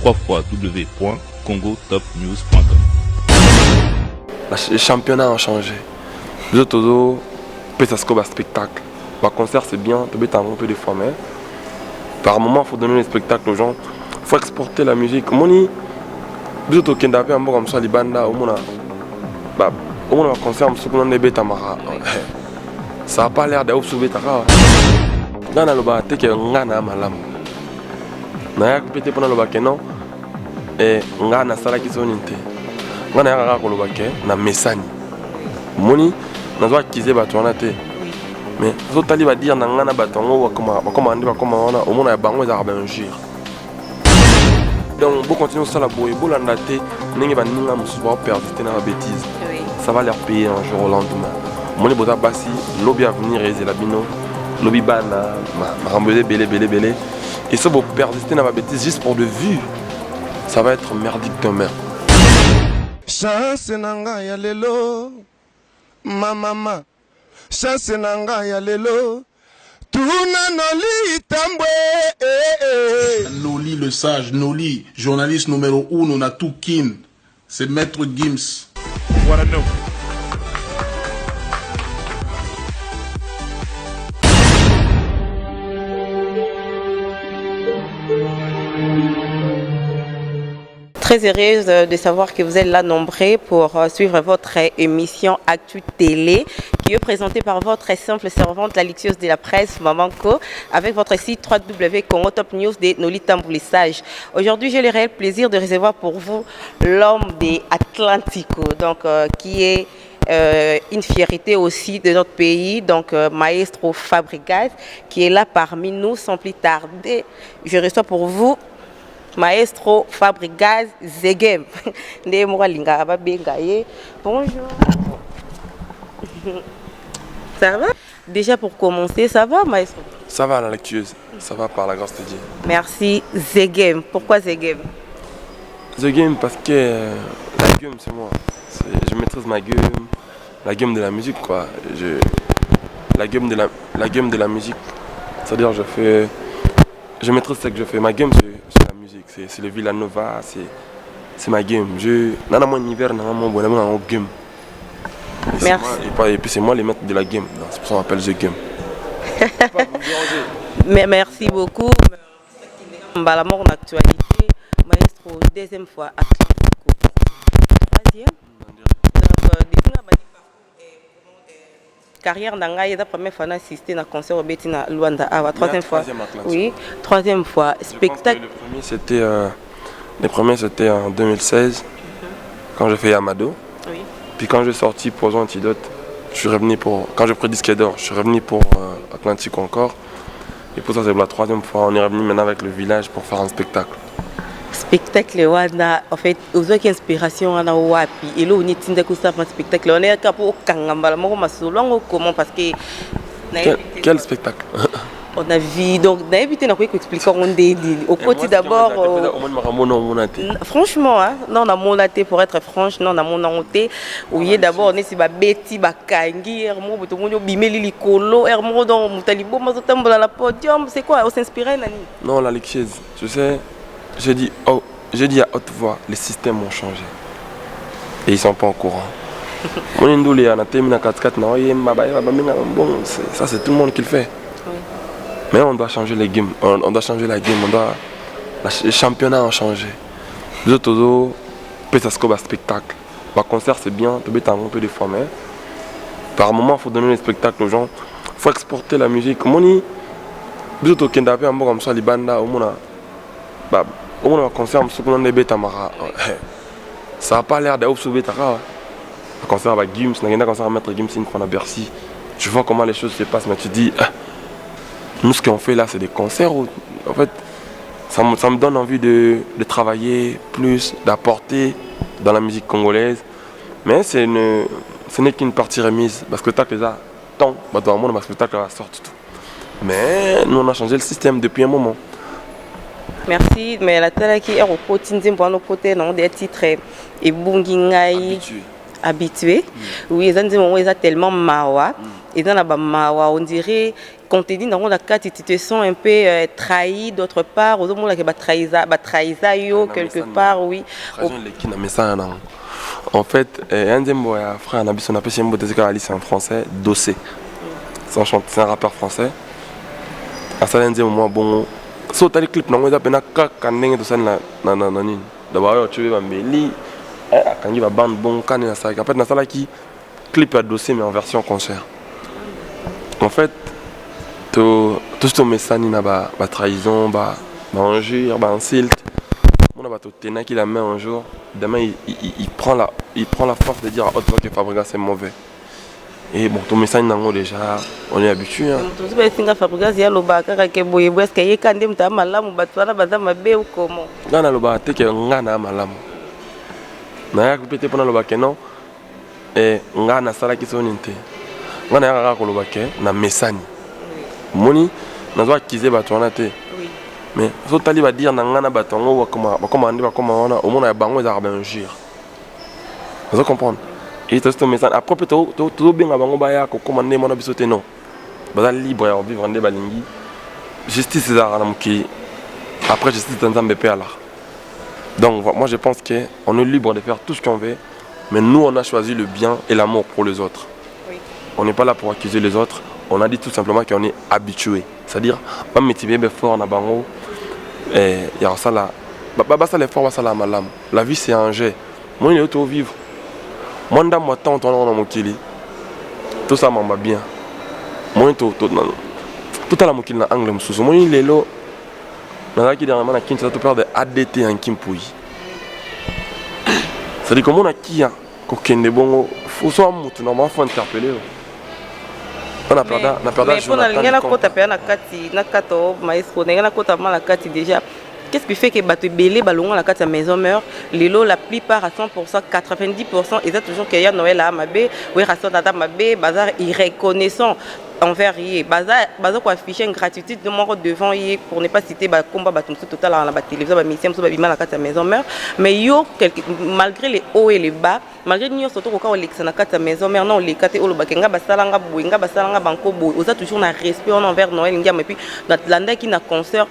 www.congotopnews.com. Les championnats ont changé. Les autres, peut-être un spectacle. Le concert c'est bien, peut-être un peu de fois, mais par moment il faut donner les spectacles aux gens. Il faut exporter la musique. Moni, les autres qui ont un peu comme ça, les bandes, au moins un concert, ça n'a pas l'air d'être sauvé. Dans le bas, tu es un malam. Na pété pendant le bac non et nga na sala ki soninte nga na yaka ko le bac na mesani moni na zo akize bato wana te mais zo tali va dire na nga na bato ngo comme andi ba comme wana au monde ya bango za ben jure donc beaucoup continuer ça la boye bolanda te ningi ba ninga musu ba persister na bêtise ça va leur payer un jour au lendemain moni bota basi lobby à venir et la bino lobby bana ma rambelé belé et ça, vous persistez dans ma bêtise juste pour de vue. Ça va être merdique demain. Chance nanga ya lelo, mama. Chance nanga ya lelo, tuna noli tambwe. Noli le sage, Noli, journaliste numéro 1, na tout kin. C'est Maître Gims. What I know. Très heureuse de savoir que vous êtes là nombreux pour suivre votre émission Actu Télé qui est présentée par votre simple servante, la lixieuse de la presse, Maman Co, avec votre site www.congotopnews de Noli Tamboulissage. Aujourd'hui, j'ai le réel plaisir de recevoir pour vous l'homme des Atlantico, donc qui est une fierté aussi de notre pays, donc Maestro Fabregas, qui est là parmi nous sans plus tarder. Je reçois pour vous Maestro Fabregas Zegem. Bonjour. Ça va? Déjà pour commencer, ça va, Maestro? Ça va la lectueuse, ça va par la grâce de Dieu. Merci. Zegem. Pourquoi Zegem? Zegem parce que la gueule c'est moi. Je maîtrise ma gueule, la gueule de la musique quoi. La gueule de la musique. C'est-à-dire je maîtrise ce que je fais. Ma game c'est la musique, c'est le Villanova, c'est ma game. Dans mon univers, dans mon game. Merci. Et puis c'est moi les maîtres de la game. C'est pour ça qu'on appelle The Game. Mais merci beaucoup. Mon actualité, Maestro, deuxième fois Atlantico. Troisième. Carrière d'Angaï, la première fois assisté à un concert au Bétina Luanda. Troisième fois. Oui, troisième fois. Spectacle. Le premier c'était en 2016, quand j'ai fait Yamado. Oui. Puis quand j'ai sorti Poison Antidote, je suis revenu pour. Quand j'ai pris disque d'or, je suis revenu pour Atlantique encore. Et pour ça, c'est la troisième fois. On est revenu maintenant avec le village pour faire un spectacle. Spectacle wana en fait ozoki inspiration wana wapi et là on est tinda ko ça spectacle on est capable kangambala moko masolongo comment parce que quel spectacle? on a vu donc d'habitude on peut expliquer on dit au côté d'abord franchement hein, non on a monaté pour être franche non on a monaté oui d'abord on est si ba beti ba kangi ermo boto monyo bimeli likolo ermo dans mutalibo mazotambola la podium c'est quoi on s'inspirait nani? Non la lixieuse tu sais. J'ai dit à haute voix, les systèmes ont changé. Et ils ne sont pas au courant. Ça c'est tout le monde qui le fait. Mais on doit changer les games. On doit changer la game. Les championnats ont changé. Les autres, peut-être un spectacle. Le concert c'est bien, peut-être un peu de fois, mais par moment il faut donner les spectacles aux gens. Il faut exporter la musique. Les autres qui ont comme ça, les bandes, au moins un concert, ça n'a pas l'air d'être sauvé. Un concert avec Gims, un concert à mettre Gims une fois à Bercy. Tu vois comment les choses se passent, mais tu dis, nous ce qu'on fait là, c'est des concerts. En fait, ça me donne envie de travailler plus, d'apporter dans la musique congolaise. Mais ce n'est qu'une partie remise, parce que tu as tant, dans le monde, parce que tu as sorti tout. Mais nous on a changé le système depuis un moment. Merci, mais la télé qui est au côté, non, des titres et bungingai habitué. Oui, ils ont tellement mawa. Et dans la mawa, on dirait quand tu dis dans la carte, tu te sens un peu trahi d'autre part, aux hommes qui trahisa yo quelque part, oui. En fait, un des mots frère Nabiso n'a pas si mot c'est en français, Dossé. C'est un rappeur français. À ça, un des moments bon. So t'as les clips non, on a peine à caner de ça na ni. D'abord tu veux m'embellir, quand il va band bon caner ça. En fait, na ça là qui clip à Dossé mais en version concert. En fait, tout ce message n'a pas trahison, injure, insulte. On a tout tenant qui la met un jour, demain il prend la force de dire à autre que Fabregas c'est mauvais. Et bon, ton message n'a déjà, on est habitué. Tout ce que Fabregas y a le bac que boye est-ce qu'il y a quand même ta malam ou batouana baza mabe ou comment? Gana le bac que ngana malam. Na ya kupete pendant le bac non. Et ngana sala qui soninte. Ngana ya ko le bac na message. Moni na zo akize batouana te. Mais so tali va dire nangana batongo comment on a au monde ya bango za ba injure. Vous comprenez? Et tout ce message après tout bien bango ba ya ko commander mon bisote non. Baza libre ya vivre ndé balingi. Justice za na muki. Après justice nzambe pe ala. Donc moi je pense que on est libre de faire tout ce qu'on veut, mais nous on a choisi le bien et l'amour pour les autres. Oui. On n'est pas là pour accuser les autres, on a dit tout simplement qu'on est habitué. C'est-à-dire même métier fort na bango. Et il y a ça là. Ça les formes, ça la malam. La vie c'est un jet. Moi il est au vivre. Moi dans moi tant on a mon kili. Tout ça m'a bien. Moi tout à la mon kili na angle msusu. Moi il est là. Dans qui dernièrement na kin ça tout peur de ADT en Kimpouy. C'est-à-dire comment on a qui a kokende bongo faut soit mutu normalement faut interpeller. On a perdu mais pour la côte na kati na kato maestro na kota na kati déjà. Qu'est-ce qui fait que tu belé balongo la carte à maison meurt les lots la plupart à 100% 90% ils ont toujours qu'il y a Noël à Mabé oui raison data Mabé bazar irreconnaissant envers y bazar quoi afficher une gratitude de mort devant y pour ne pas citer combat tout total à la télévision mission so bima la carte à maison meurt mais yo malgré les hauts et les bas malgré nous surtout quand on l'ex na carte à maison mère non les carte au bakenga basalanga boinga basalanga banko boy aux toujours na respect envers Noël et puis dans l'anda qui na concert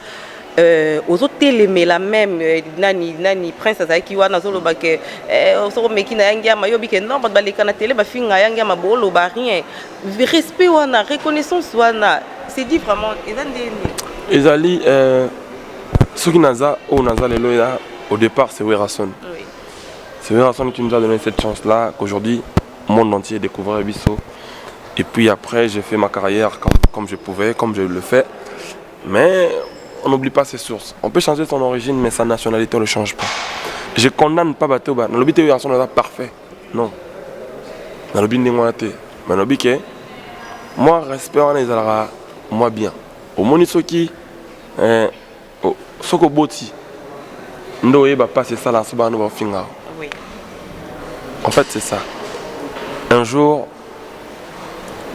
aux autres télé mais la même nani prince azaki wana zo loba ke so meki na yangia mayobi ke non ba leka na télé ba finga yangia mabolo ba rien respect wana reconnaissance wana c'est dit vraiment ezali ce qui naza au naza lelo là au départ c'est Werason. Oui. C'est Werason qui nous a donné cette chance là qu'aujourd'hui le monde entier découvrait Bisso et puis après j'ai fait ma carrière comme je pouvais comme je le fais mais on n'oublie pas ses sources. On peut changer son origine, mais sa nationalité, on ne le change pas. Je condamne pas Batoba. Dans le but, il y a un parfait. Non. Dans le but, il y a un mais dans le but, moi, respect, on est moi bien. Au monde, ce qui est ce que boti, nous va passer ça là, ce qu'on va finir. En fait, c'est ça. Un jour,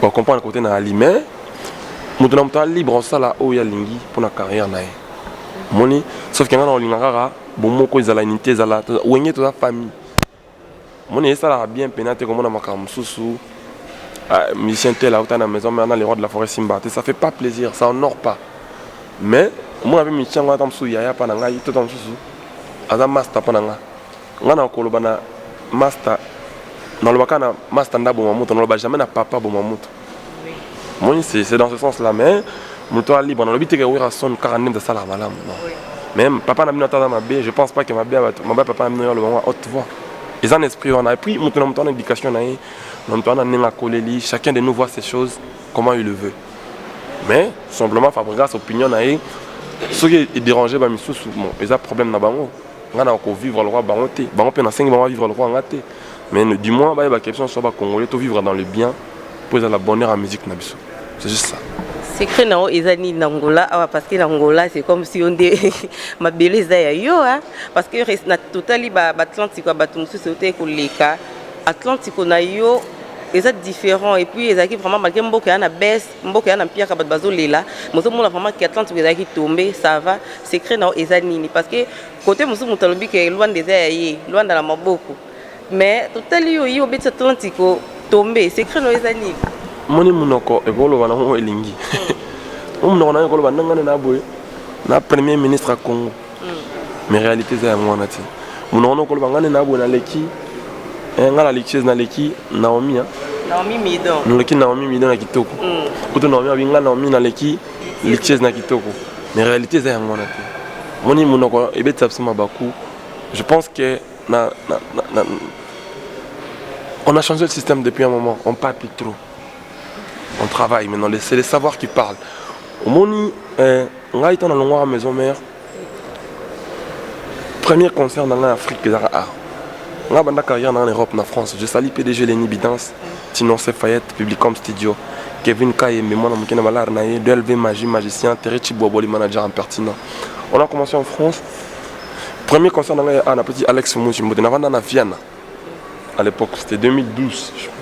on comprend le côté dans l'aliment. Nous sommes libres ça là où il y a lingi pour la carrière nae. Moni sauf que on lingara bon moko izala unité izala wenye toute la famille. Moni ça là bien pénaté comme on a makam susu. Musicien tel là où dans la maison mais on a les rois de la forêt Simba, ça fait pas plaisir, ça honore pas. Mais moi avec musicien on attend sou yaya pa nanga tout en susu. Aza master pa nanga. Ngana ko lo bana master. Dans le bakana master ndabo mamuto, dans le ba jamais na papa bo mamuto. Moi, c'est dans ce sens-là, mais mon toit libre. Dans le but, il y a un son 49 de ça là, madame. Même papa n'a pas ma bé, je pense pas que ma bé papa n'a pas le moment haute voix. Ils ont un esprit, on a pris, mon toit en éducation, mon toit en école, chacun de nous voit ces choses, comment il le veut. Mais, simplement, Fabregas, opinion, ce qui est dérangé, ils ont un problème dans le bango. On a encore vivre le roi bangoté. Bango peut vivre le roi en raté. Mais du moins, il y a une question sur le Congolais, tout vivre dans le bien pour la bonne heure en musique. C'est juste ça. C'est que non, ils ont dit Angola, parce que l'Angola c'est comme si on dit ma belle yo, parce que na totali Atlantique, c'est Atlantique on a yo, ils sont différents et puis ils ont vraiment malgré Mboka na baisse, Mboka na pire que bazo lela, mais on a vraiment qu'Atlantique ils ont tombé, ça va. C'est que non, ils ont dit parce que côté musu mutalobi que loin des airs, loin dans la maboko, mais totali yo bet Atlantique tombé, c'est que non ils ont dit. Moni munoko ebolo wana ho elingi. On a un premier ministre à Congo. Mais en réalité, c'est un monde. On a un leki. La lecture na leki Naomi. Naomi Midon. Naomi Midon na kitoko. Kuto Naomi na leki lecture na kitoko. Mais en réalité, c'est un monde. Moni monoko ebe tsapsima baku. Je pense que on a changé le système depuis un moment. On parle plus trop. On travaille maintenant. C'est les savoirs qui parlent. Moni, on a été dans la maison mère. Premier concert dans l'Afrique, on a une carrière en Europe, en France. Je salue PDG Lenny Bidance, Tino Fayette, Publicom Studio, Kevin Kaye, Mémoire Mokena Malarnaye, DLV Magie, Magicien, Terechi Boboli, manager impertinent. On a commencé en France. Premier concert dans l'Afrique, on a petit Alex Mouchimbo, on a dans la Vienne. À l'époque, c'était 2012, je pense.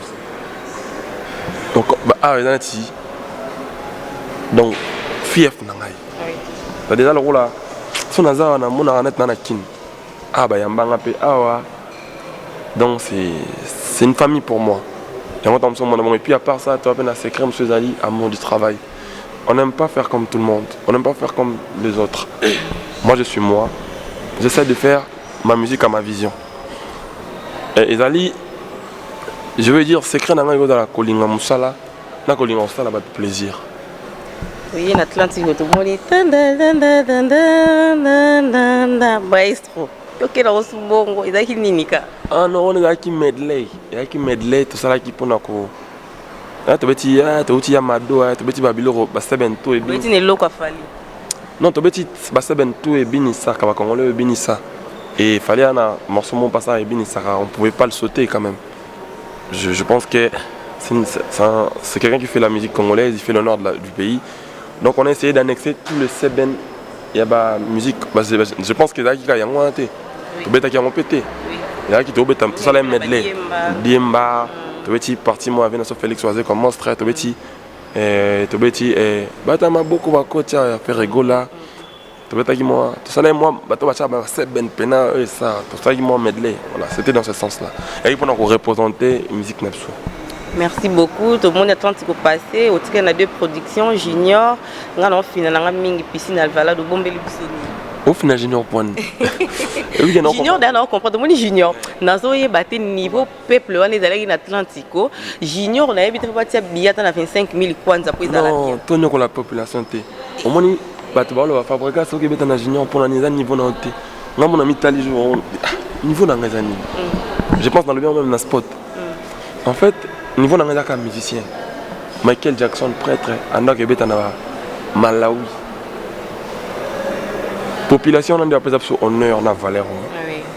Donc, donc, fief nangai. Oui. Déjà le rôle là, son hasard na mon arnette na kin. Ah bah yamba pe awa. Donc c'est une famille pour moi. Et puis à part ça, tu as peine à secret monsieur Zali, amour du travail. On n'aime pas faire comme tout le monde. On n'aime pas faire comme les autres. Moi je suis moi. J'essaie de faire ma musique à ma vision. Et Zali, je veux dire secret na dans la kolinga musala, na kolinga musala ba plaisir. Oui, en Atlantique, tout le monde est maestro. Ok, là, on se bongo, il y a qui ninika. Ah non, on est qui medley, il y a qui medley, tout ça là qui pona ko. Ah, tu beti ya, tu uti ya mado, tu beti babilo, basta bento et bini. Tu ne l'eau fali. Non, tu beti basta bento et binissa, kaba congolais binissa. Et il fallait un morceau mon passage et binissa, on pouvait pas le sauter quand même. Je pense que c'est quelqu'un qui fait la musique congolaise, il fait l'honneur du pays. Donc on a essayé d'annexer tout le Seben. Il y a la musique, je pense que c'est y a un peu de temps pété. Il y a qui tout ça là medley. Diemba, tu veux parti moi avec notre Félix Oisé comme monstre, tu veux tu bata ma beaucoup va côté faire rigola. Tu veux qui moi, tout ça là moi bato bacha Seben pena et ça, tout ça qui moi medley. Voilà, c'était dans ce sens là. Et pour nous représenter musique nepso. Merci beaucoup. Tout le monde est Atlantique au passé. Au ticket, on a 2 productions. Junior, on a finalement mingi piscine alvala de bombe les bisoni. Au final, Junior point. Junior, d'ailleurs, on comprend. Tout le monde est Junior. Nazo y battu niveau peuple on est allé en Atlantico. Junior, on a évité de partir billet à 25 000 kwanza pour les Arabes. Non, tout le monde la population té. Au moins, battu va le fabriquer ce qui est dans Junior pour la niveau dans té. Non, mon ami Tali joue niveau dans les années. Je pense dans le bien même dans spot. En fait. Niveau d'un musicien, Michael Jackson prêtre, Anda Kebetana, Malawi. Population on a des honneur, na valeur.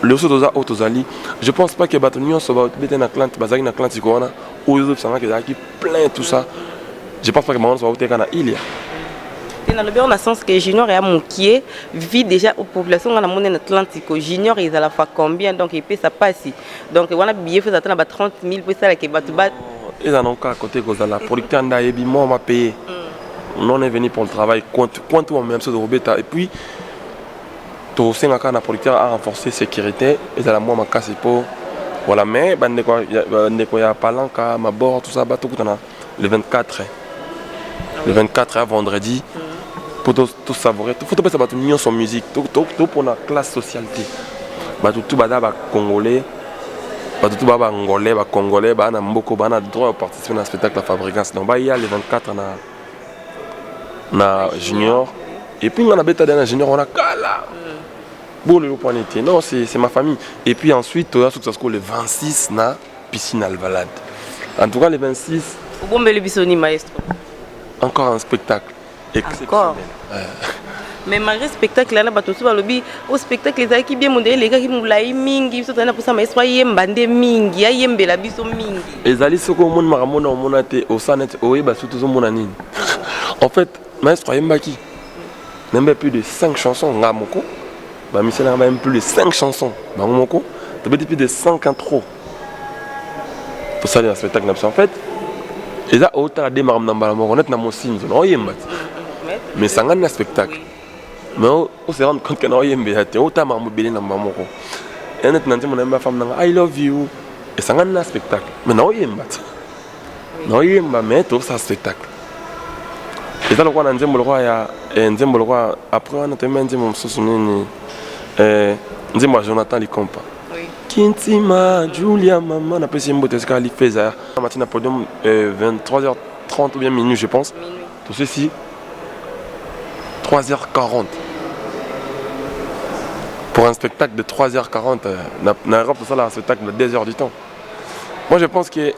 Le sotoza autozali. Je pense pas que Batonion soit beten Atlantique, Bazari Atlantique ou aux autres qui plein tout ça. Je pense pas que maman soit au Tekana il y a. Et dans le bien on a sens que Junior et Amonkié vit déjà aux populations dans le monde Atlantique. Junior ils à la fois combien donc il paye ça passe. Donc on a billet fait attendre 30 000 pour ça qui Batouba. Ils en ont qu'à côté de la producteur d'Aébi, moi on m'a payé. On est venu pour le travail, quand on même chose de Robeta. Et puis, tout aussi la producteur a renforcé la sécurité. Et là moi ma casse pour voilà mais il y a Palanca, ma bord tout ça tout le 24. Le 24 vendredi pour tout savourer. Tout faut pas ça union son musique, tout pour la classe socialité. Tout bada congolais. Tout baba angolais, congolais, na mboko, na droit à participer dans le spectacle à Fabricance. Donc il y a les 24 na junior. Et puis on a bêta dans junior, on a kala. Bon le point était. Non, c'est ma famille. Et puis ensuite, on a le 26 na piscine Alvalade. En tout cas le 26. Au bon le bisoni maestro. Encore un spectacle exceptionnel. Mais malgré le spectacle, là, au spectacle, les qui bien monté, les gars qui m'ont laï mingi, ils sont pour ça, mais soit yembande mingi, yembe la biso mingi. Et Zali, ce qu'on m'a ramené au monate, au sanet, au eba, surtout au monanine. En fait, maestro Yembaki, même plus de 5 chansons, Ngamoko, bah, Michel a même plus de 5 chansons, Ngamoko, tu peux dire plus de 5 intros. Pour ça, il y a un spectacle, en fait, et là, autant à démarrer dans le monde, on est dans mon signe, on est mais ça a un spectacle. Mais on se rend compte qu'on a un autant de gens qui ont un femme I love you. Et ça a un spectacle. Mais non, il y a un spectacle. eza lokola na nzembo lokola ya nzembo lokola après wana toyemba nzembo mosusu nini nzembo ya Jonathan Likompa Kintima Julia mama napesi ye mbote esika alifeza matin na podium 23h30 ou bien minuit je pense tout ceci 3h40 pour un spectacle de 3h40 dans Europe ça là un spectacle de 2h du temps. Moi je pense que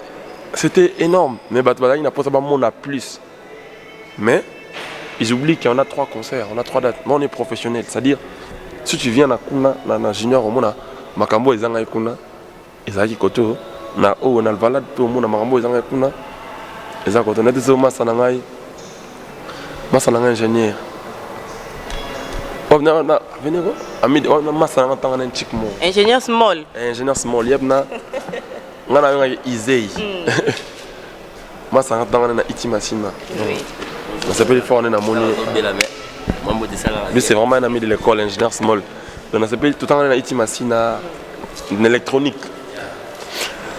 c'était énorme mais il n'a pas mon plus. Mais ils oublient qu'il y en a 3 concerts, on a 3 dates. Moi on est professionnel, c'est-à-dire si tu viens na junior au monde makambo ezanga ikuna ezaki koto na o na valade to mona makambo ezanga ikuna ezaka koto na tezo masana ngai ingénieur na venez ami masana tanga na chic mo ingénieur small yebna ngana yonga izei masana tanga na itimasina on s'appelle fort na moni lui c'est vraiment un ami de l'école ingénieur small. Donc on s'appelle tout le temps dans Itimasina, une électronique.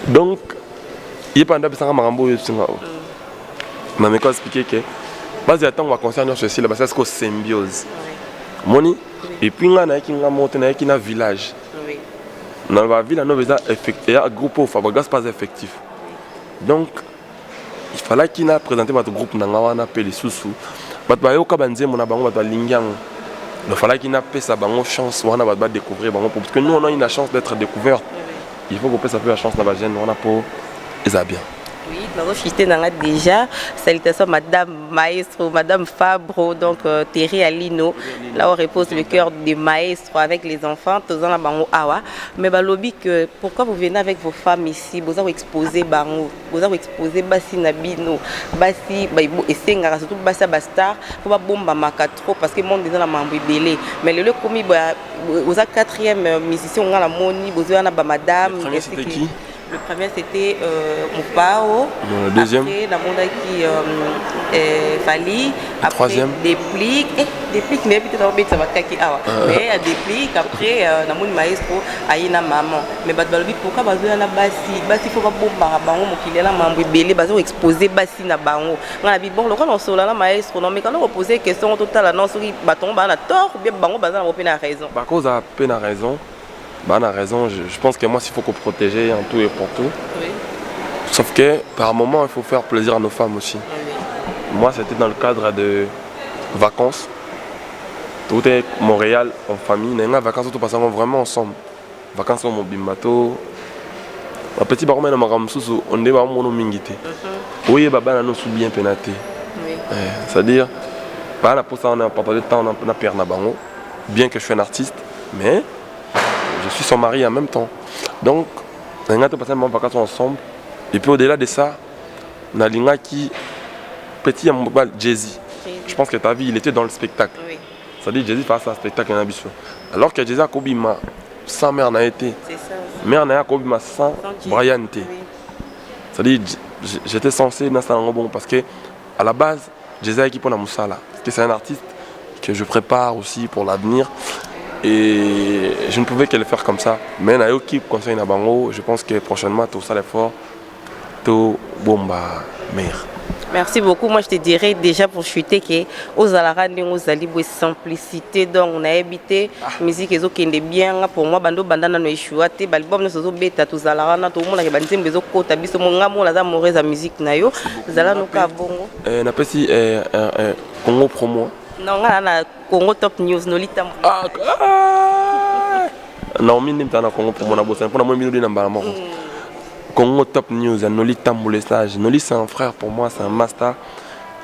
Donc, il n'y a pas de temps marambo ma mère expliqué que base de temps on va concerner ceci là parce que c'est symbiose. Moni et puis on a qui nga monter na qui na village. Dans la ville on a effectif un groupe au Fabagas pas effectif. Donc il fallait qu'il a présenté votre groupe na wana appelé Soussou. Bat ba yo ka banze mona bango bat lingyang. Il fallait qu'il ait sa chance de découvrir. Parce que nous, on a une chance d'être découverte. Il faut qu'on puisse avoir la chance d'avoir jeune. On a pour les bien. Oui, déjà. Salutations Madame Maestro, Madame Fabro, donc Thierry Alino. Là, on repose le cœur des maestros avec les enfants. Tous en bango awa. Mais balobi que pourquoi vous venez avec vos femmes ici? Vous avez exposé bango, vous avez exposé basi nabino, basi baibo et senga surtout basa bastar. Faut pas bomba makatro parce que monde dans la mambo belé. Mais le commis vous avez 4e musicien on a la moni, vous avez na madame. C'était qui? Le premier c'était Moupao. Le deuxième après la monde qui Fali. Le troisième Déplique. Déplique mais peut-être on va ça va kaki awa. Mais déplique après la monde maestro aïna maman. Mais badalobi pourquoi bazo na basi faut pas bomba bango mokili la mambo belé bazo exposer basi na bango. Ngana bi bon le quand on sola la maestro non mais quand on poser question totale non soki baton ba na tort ou bien bango baza na peine raison. Ba cause a peine raison. Bah, on a raison, je pense que moi, il faut qu'on protège en tout et pour tout. Oui. Sauf que par moment, il faut faire plaisir à nos femmes aussi. Oui. Moi, c'était dans le cadre de vacances. Tout est Montréal en famille. Les vacances, tout passons vraiment ensemble. Vacances au Mobimbato. Un petit baron, on est vraiment mingité. Oui, baba, nous sommes bien pénatés. C'est-à-dire, pour ça, on a pas de temps, on a perdu na bango. Bien que je suis un artiste, mais je suis son mari en même temps. Donc, on a passé un moment vacances ensemble. Et puis au-delà de ça, on a l'ingé qui petit Jay-Z. Je pense que ta vie, il était dans le spectacle. Oui. C'est-à-dire Jay-Z face à un spectacle en ambition. Alors que Jay-Z a Kobima sans mère n'a été. C'est ça. Mère n'a Kobima sans Brian T. Oui. C'est-à-dire j'étais censé dans ça bon parce que à la base Jay-Z a équipé dans Moussala. Parce que c'est un artiste que je prépare aussi pour l'avenir. Et je ne pouvais que le faire comme ça. Mais dans l'équipe conseil Nabango, je pense que prochainement tout ça l'effort, tout bomba mère. Merci beaucoup. Moi je te dirais déjà pour chuter que aux alarani aux alibou simplicité donc on a habité musique ezo kende bien pour moi bando bandana no échouaté balbum no sozo beta tous alarana tout monde ke banzim bezo kota biso mo ngamo la za mauvaise musique na yo zala no ka bongo na pesi Congo promo. Non, on a Congo Top News, nous l'itamo. Non, mais nous avons Congo pour mon abonnement. Pour moi, nous avons Congo Top News, nous l'itamo les stages. Nous c'est un frère pour moi, c'est un master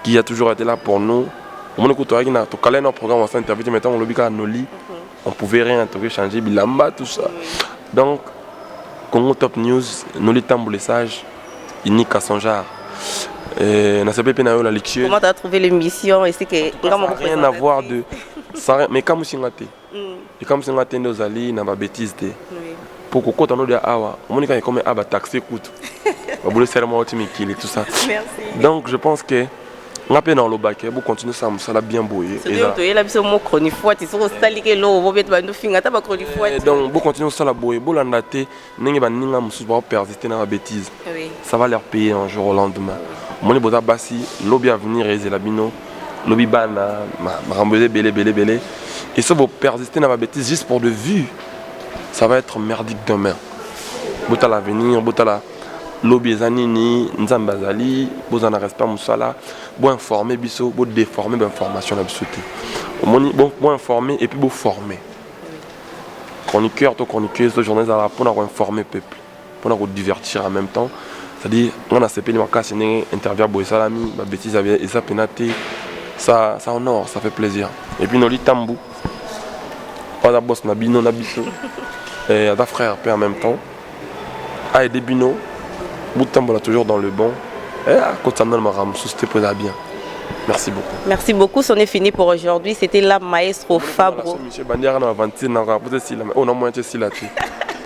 qui a toujours été là pour nous. On écoute rien, tout calé notre programme, on s'est interviewé, maintenant on le bica Noli. On pouvait rien, on pouvait changer, bilamba tout ça. Donc Congo Top News, nous l'itamo les stages, unique à son genre. Comment tu as trouvé l'émission et c'est que ça n'a rien à voir de mais comme si on a et comme si on a été nos alliés n'a pas bêtise de pour que quand on a awa on est quand même aba taxer coûte on voulait seulement optimiser tout ça. Merci. Donc je pense que on a peine dans le bac pour continuer ça l'a bien bouillé et là tu es là sur mon chronique fois tu seras sali que l'eau va mettre nous finir ta chronique fois donc pour continuer ça la bouillé pour l'andater n'engue ba ninga musu ba persister dans la bêtise ça va leur payer un jour au lendemain. Mon boza basi lobby à venir et la bino lobby bana, ma rambouser belé. Et ça, vous persistez dans ma bêtise juste pour de vue. Ça va être merdique demain. Bota l'avenir, bota la lobby zanini, nzambazali, bozana respect moussala, bon informer biso, bon déformer l'information la bisouté. Bon informer et puis bon former. Chroniqueur, toi chroniqueuse, toi journaliste pour informer le peuple, pour divertir en même temps. C'est-à-dire, on a ces pays qui ont interview à Salami, ma bêtise et ça pénaté, ça honore, ça fait plaisir. Et puis, nous avons Tambou, on a boss Nabino, Nabiso, et on a frère en même temps. Ah, et des Bino, bout de Tambou là toujours dans le bon. Et à côté de ça, on a c'était bien. Merci beaucoup. Merci beaucoup, c'en est fini pour aujourd'hui. C'était la maestro Fabro. Monsieur Bandiara, on a inventé, on a moins de style là-dessus.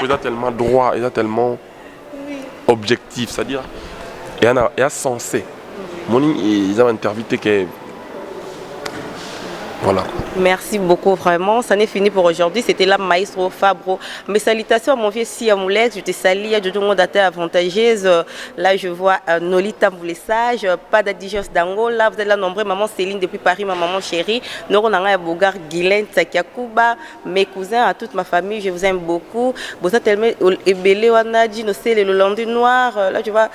Il a tellement droit, il a tellement objectif, c'est-à-dire, il y a sensé. Ils ont interviewé que. Voilà. Merci beaucoup, vraiment. Ça n'est fini pour aujourd'hui. C'était la maestro Fabro. Mes salutations à mon vieux Siamoulex. Je te salue à tout le monde avantageuse. Là, je vois Nolita Moulessage, pas d'Adigos d'Angola. Vous êtes là nombreux. Maman Céline depuis Paris, ma maman chérie. Noronanga Bogar, Guylaine, Tsakiakuba, mes cousins, à toute ma famille. Je vous aime beaucoup. Vous êtes tellement ébélé, Wanadi, Nosé, le Landais Noir. Là, tu vois,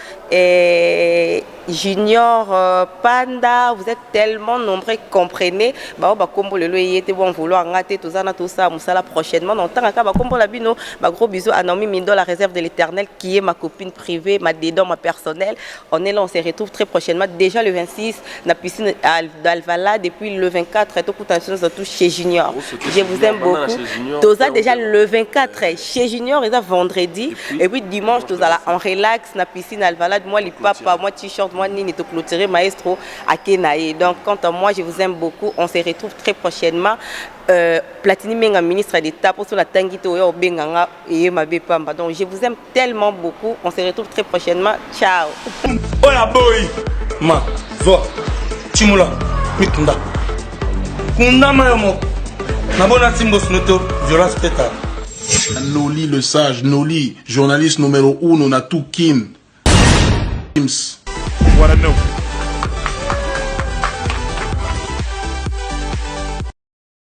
Junior, Panda. Vous êtes tellement nombreux, comprenez. Combo le loyer bon vouloir rater tout ça musala prochainement dans tant que combo la bino gros bisous à Naomi Mindo la réserve de l'Éternel qui est ma copine privée ma dédon ma personnelle on est là on se retrouve très prochainement déjà le 26 la piscine d'Alvala depuis le 24 tout tout chez Junior je vous aime beaucoup tout ça déjà le 24 chez Junior et ça vendredi et puis dimanche tout ça en relax la piscine Alvala moi les papa moi t-shirt moi nini tout clôturer maestro à Kenaï donc quant à moi je vous aime beaucoup on se retrouve très prochainement. Platini Menga ministre d'État pour la Tangito et Benganga et ma Bepamba. Donc je vous aime tellement beaucoup. On se retrouve très prochainement. Ciao. Ola boy. Ma vo. Chimula. Mitunda. Kunda mayomo. Nabona simbos noto violence peta. Noli le sage, Noli, journaliste numéro 1 na tout kin. What I know.